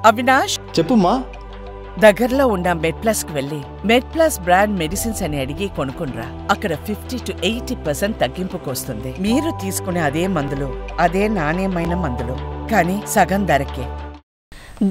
అవినాష్ చెప్పుమా. దగ్గరలో ఉన్న మెడ్ప్లస్ కు వెళ్ళి మెడ్ప్లస్ బ్రాండ్ మెడిసిన్స్ అని అడిగి కొనుక్కునరా. అక్కడ 50 to 80% తగ్గింపుకు వస్తుంది. మీరు తీసుకునే అదే మందులు, అదే నాణ్యమైన మందులు, కానీ సగం ధరకే.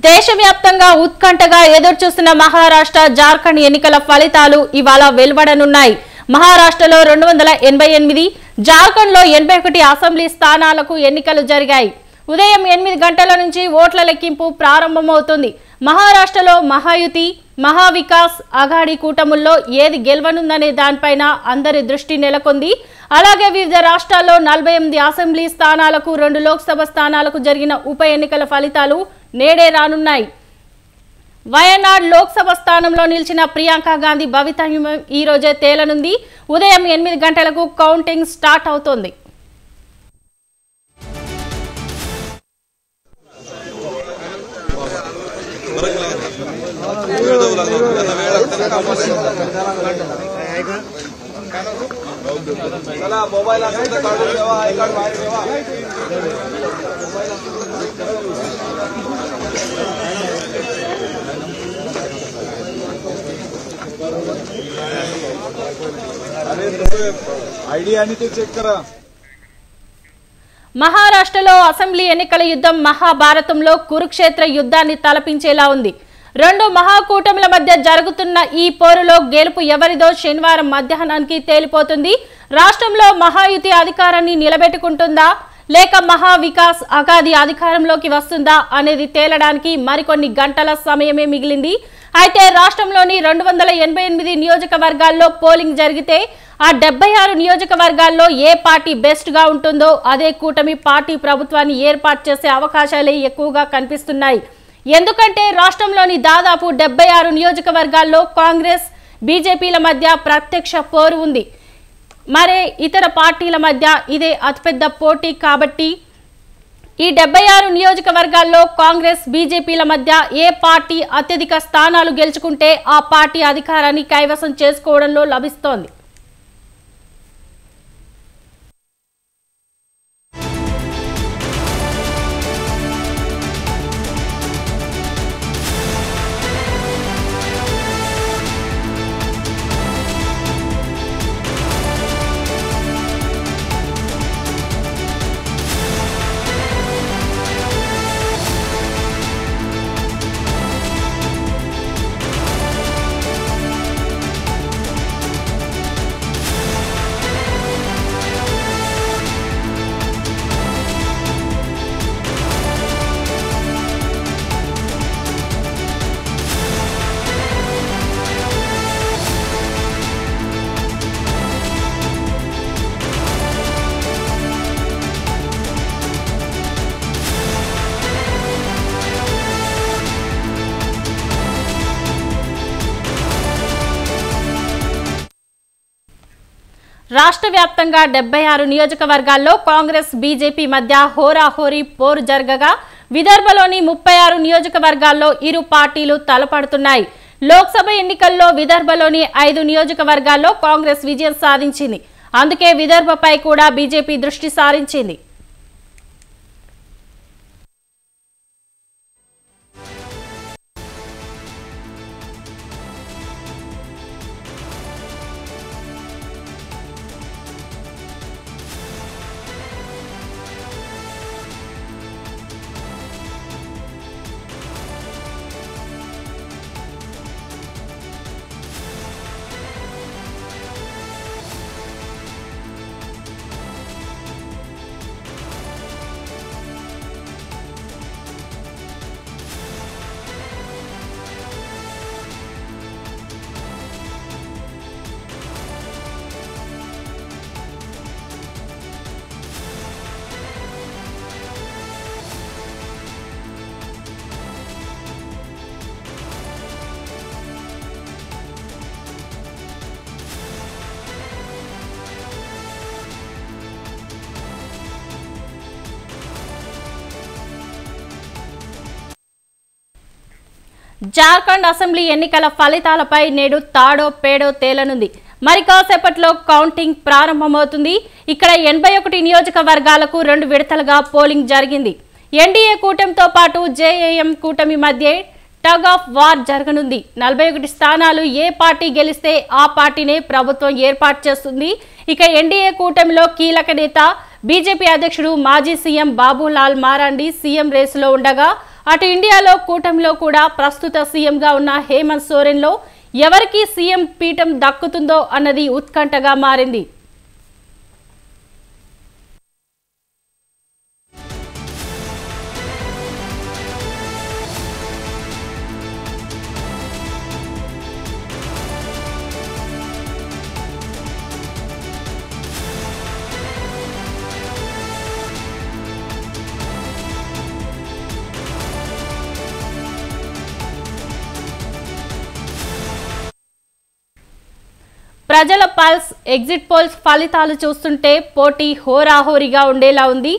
దేశవ్యాప్తంగా ఉత్కంఠగా ఎదురుచూస్తున్న మహారాష్ట్ర, జార్ఖండ్ ఎన్నికల ఫలితాలు ఇవాళ వెలువడనున్నాయి. మహారాష్ట్రలో 288, జార్ఖండ్లో 81 అసెంబ్లీ స్థానాలకు ఎన్నికలు జరిగాయి. ఉదయం 8 గంటల నుంచి ఓట్ల లెక్కింపు ప్రారంభమవుతుంది. మహారాష్ట్రలో మహాయుతి, మహావికాస్ అఘాడీ కూటముల్లో ఏది గెలవనుందనే దానిపైన అందరి దృష్టి నెలకొంది. అలాగే వివిధ రాష్ట్రాల్లో 48 అసెంబ్లీ స్థానాలకు, 2 లోక్సభ స్థానాలకు జరిగిన ఉప ఎన్నికల ఫలితాలు నేడే రానున్నాయి. వయనాడ్ లోక్సభ స్థానంలో నిలిచిన ప్రియాంక గాంధీ భవితవ్యం ఈ రోజే తేలనుంది. ఉదయం 8 గంటలకు కౌంటింగ్ స్టార్ట్ అవుతోంది. మహారాష్ట్రలో అసెంబ్లీ ఎన్నికల యుద్ధం మహాభారతంలో కురుక్షేత్ర యుద్ధాన్ని తలపించేలా ఉంది. 2 మహాకూటముల మధ్య జరుగుతున్న ఈ పోరులో గెలుపు ఎవరిదో శనివారం మధ్యాహ్నానికి తేలిపోతుంది. రాష్ట్రంలో మహాయుతి అధికారాన్ని నిలబెట్టుకుంటుందా లేక మహావికాస్ అఘాడీ అధికారంలోకి వస్తుందా అనేది తేలడానికి మరికొన్ని గంటల సమయమే మిగిలింది. అయితే రాష్ట్రంలోని 288 నియోజకవర్గాల్లో పోలింగ్ జరిగితే ఆ 76 నియోజకవర్గాల్లో ఏ పార్టీ బెస్ట్ గా ఉంటుందో అదే కూటమి పార్టీ ప్రభుత్వాన్ని ఏర్పాటు చేసే అవకాశాలే ఎక్కువగా కనిపిస్తున్నాయి. ఎందుకంటే రాష్ట్రంలోని దాదాపు 76 నియోజకవర్గాల్లో కాంగ్రెస్, బీజేపీల మధ్య ప్రత్యక్ష పోరు ఉంది. మరే ఇతర పార్టీల మధ్య ఇదే అతిపెద్ద పోటీ కాబట్టి ఈ 76 నియోజకవర్గాల్లో కాంగ్రెస్, బీజేపీల మధ్య ఏ పార్టీ అత్యధిక స్థానాలు గెలుచుకుంటే ఆ పార్టీ అధికారాన్ని కైవసం చేసుకోవడంలో లభిస్తోంది. రాష్ట్ర వ్యాప్తంగా 76 నియోజకవర్గాల్లో కాంగ్రెస్, బీజేపీ మధ్య హోరాహోరీ పోరు జరగగా విదర్భలోని 36 నియోజకవర్గాల్లో ఇరు పార్టీలు తలపడుతున్నాయి. లోక్సభ ఎన్నికల్లో విదర్భలోని 5 నియోజకవర్గాల్లో కాంగ్రెస్ విజయం సాధించింది. అందుకే విదర్భపై కూడా బీజేపీ దృష్టి సారించింది. జార్ఖండ్ అసెంబ్లీ ఎన్నికల ఫలితాలపై నేడు తాడో పేడో తేలనుంది. మరి కాసేపట్లో కౌంటింగ్ ప్రారంభమవుతుంది. ఇక్కడ 81 నియోజకవర్గాలకు 2 విడతలుగా పోలింగ్ జరిగింది. ఎన్డీఏ కూటమితో పాటు జేఏఎం కూటమి మధ్య టగ్ ఆఫ్ వార్ జరగనుంది. 41 స్థానాలు ఏ పార్టీ గెలిస్తే ఆ పార్టీనే ప్రభుత్వం ఏర్పాటు చేస్తుంది. ఇక ఎన్డీఏ కూటమిలో కీలక నేత బీజేపీ అధ్యక్షుడు మాజీ సీఎం బాబులాల్ మారాండి సీఎం రేసులో ఉండగా, అటు ఇండియాలో కూటమిలో కూడా ప్రస్తుత సీఎంగా ఉన్న హేమంత్ సోరెన్లో ఎవరికి సీఎం పీఠం దక్కుతుందో అన్నది ఉత్కంఠగా మారింది. ప్రజల పల్స్ ఎగ్జిట్ పోల్స్ ఫలితాలు చూస్తుంటే పోటీ హోరాహోరీగా ఉండేలా ఉంది.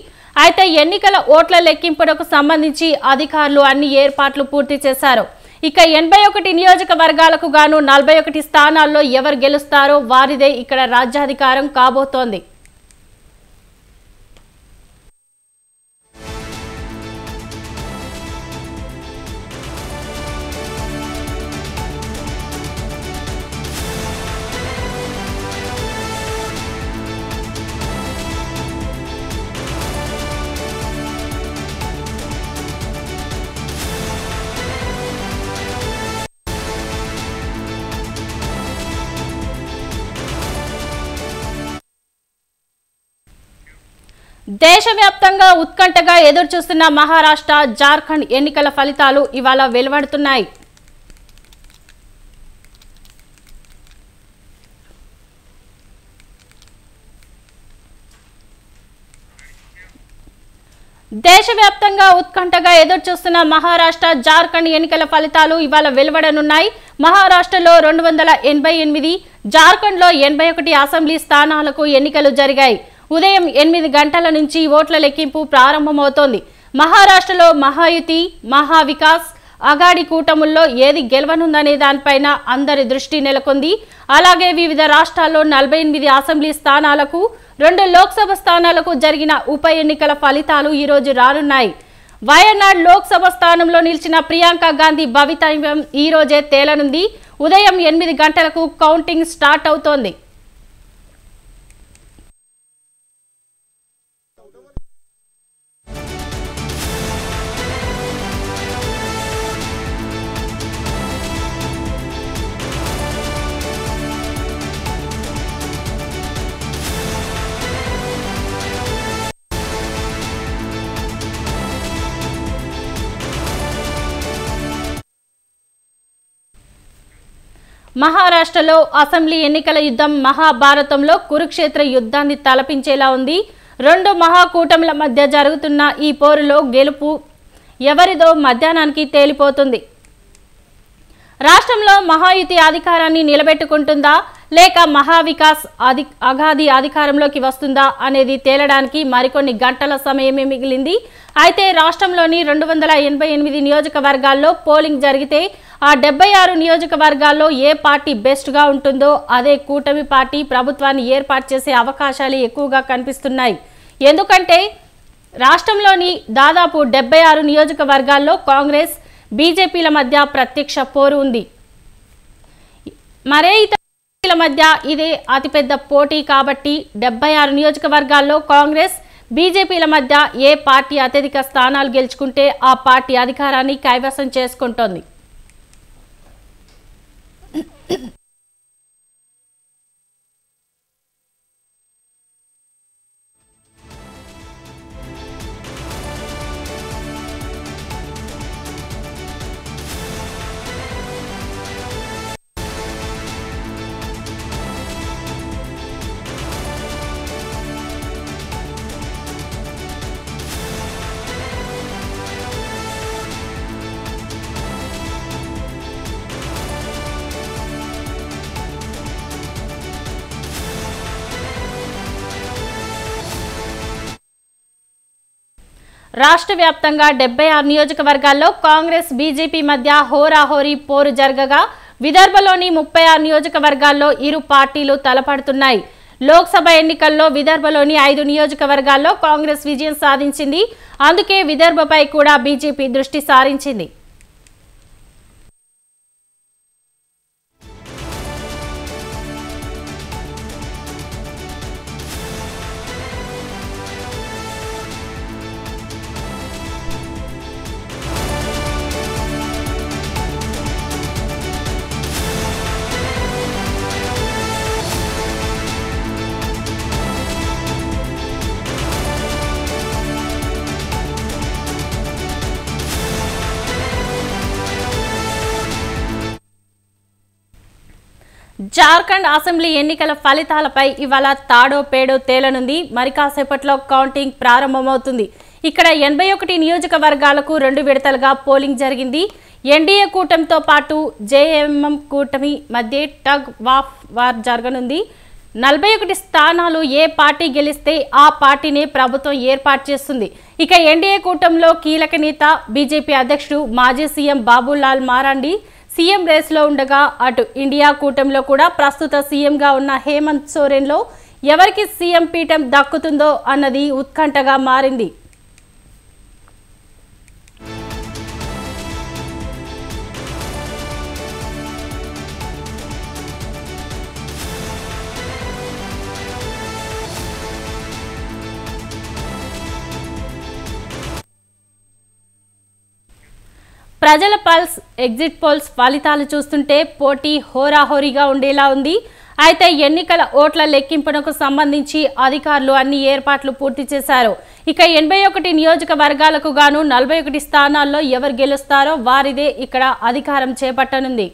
అయితే ఎన్నికల ఓట్ల లెక్కింపునకు సంబంధించి అధికారులు అన్ని ఏర్పాట్లు పూర్తి చేశారు. ఇక 81 నియోజకవర్గాలకు గాను 41 స్థానాల్లో ఎవరు గెలుస్తారో వారిదే ఇక్కడ రాజ్యాధికారం కాబోతోంది. దేశవ్యాప్తంగా ఉత్కంఠగా ఎదురుచూస్తున్న మహారాష్ట్ర, జార్ఖండ్ ఎన్నికల ఫలితాలు ఇవాళ వెలువడుతున్నాయి. దేశవ్యాప్తంగా ఉత్కంఠగా ఎదురుచూస్తున్న మహారాష్ట్ర, జార్ఖండ్ ఎన్నికల ఫలితాలు ఇవాళ వెలువడనున్నాయి. మహారాష్ట్రలో 288, జార్ఖండ్లో 81 అసెంబ్లీ స్థానాలకు ఎన్నికలు జరిగాయి. ఉదయం 8 గంటల నుంచి ఓట్ల లెక్కింపు ప్రారంభమవుతోంది. మహారాష్ట్రలో మహాయుతి, మహావికాస్, అగాడి కూటముల్లో ఏది గెలవనుందనే దానిపైన అందరి దృష్టి నెలకొంది. అలాగే వివిధ రాష్ట్రాల్లో 48 అసెంబ్లీ స్థానాలకు, 2 లోక్సభ స్థానాలకు జరిగిన ఉప ఎన్నికల ఫలితాలు ఈరోజు రానున్నాయి. వయనాడ్ లోక్సభ స్థానంలో నిలిచిన ప్రియాంక గాంధీ భవితవ్యం ఈ రోజే తేలనుంది. ఉదయం 8 గంటలకు కౌంటింగ్ స్టార్ట్ అవుతోంది. మహారాష్ట్రలో అసెంబ్లీ ఎన్నికల యుద్ధం మహాభారతంలో కురుక్షేత్ర యుద్ధాన్ని తలపించేలా ఉంది. 2 మహాకూటముల మధ్య జరుగుతున్న ఈ పోరులో గెలుపు ఎవరిదో మధ్యాహ్నానికి తేలిపోతుంది. రాష్ట్రంలో మహాయుతి అధికారాన్ని నిలబెట్టుకుంటుందా లేక మహావికాస్ అగాధి అధికారంలోకి వస్తుందా అనేది తేలడానికి మరికొన్ని గంటల సమయమే మిగిలింది. అయితే రాష్ట్రంలోని 288 నియోజకవర్గాల్లో పోలింగ్ జరిగితే ఆ 76 నియోజకవర్గాల్లో ఏ పార్టీ బెస్ట్గా ఉంటుందో అదే కూటమి పార్టీ ప్రభుత్వాన్ని ఏర్పాటు చేసే అవకాశాలు ఎక్కువగా కనిపిస్తున్నాయి. ఎందుకంటే రాష్ట్రంలోని దాదాపు 76 నియోజకవర్గాల్లో కాంగ్రెస్, బీజేపీల మధ్య ప్రత్యక్ష పోరు ఉంది. మరే ఇతర పార్టీల మధ్య ఇదే అతిపెద్ద పోటీ కాబట్టి 76 నియోజకవర్గాల్లో కాంగ్రెస్, బీజేపీల మధ్య ఏ పార్టీ అత్యధిక స్థానాలు గెలుచుకుంటే ఆ పార్టీ అధికారాన్ని కైవసం చేసుకుంటోంది. రాష్ట్ర వ్యాప్తంగా 76 నియోజకవర్గాల్లో కాంగ్రెస్, బీజేపీ మధ్య హోరాహోరీ పోరు జరగగా విదర్భలోని 36 నియోజకవర్గాల్లో ఇరు పార్టీలు తలపడుతున్నాయి. లోక్సభ ఎన్నికల్లో విదర్భలోని 5 నియోజకవర్గాల్లో కాంగ్రెస్ విజయం సాధించింది. అందుకే విదర్భపై కూడా బీజేపీ దృష్టి సారించింది. జార్ఖండ్ అసెంబ్లీ ఎన్నికల ఫలితాలపై ఇవాళ తాడో పేడో తేలనుంది. మరి కాసేపట్లో కౌంటింగ్ ప్రారంభమవుతుంది. ఇక్కడ 81 నియోజకవర్గాలకు 2 విడతలుగా పోలింగ్ జరిగింది. ఎన్డీఏ కూటమితో పాటు జేఎంఎం కూటమి మధ్య టగ్ ఆఫ్ వార్ జరగనుంది. 41 స్థానాలు ఏ పార్టీ గెలిస్తే ఆ పార్టీనే ప్రభుత్వం ఏర్పాటు చేస్తుంది. ఇక ఎన్డీఏ కూటమిలో కీలక నేత బీజేపీ అధ్యక్షుడు మాజీ సీఎం బాబులాల్ మారాండి సీఎం రేస్లో ఉండగా, అటు ఇండియా కూటమిలో కూడా ప్రస్తుత సీఎంగా ఉన్న హేమంత్ సోరెన్లో ఎవరికి సీఎం పీఠం దక్కుతుందో అన్నది ఉత్కంఠగా మారింది. ప్రజల పల్స్ ఎగ్జిట్ పోల్స్ ఫలితాలు చూస్తుంటే పోటీ హోరాహోరీగా ఉండేలా ఉంది. అయితే ఎన్నికల ఓట్ల లెక్కింపునకు సంబంధించి అధికారులు అన్ని ఏర్పాట్లు పూర్తి చేశారు. ఇక 81 నియోజకవర్గాలకు గాను 41 స్థానాల్లో ఎవరు గెలుస్తారో వారిదే ఇక్కడ అధికారం చేపట్టనుంది.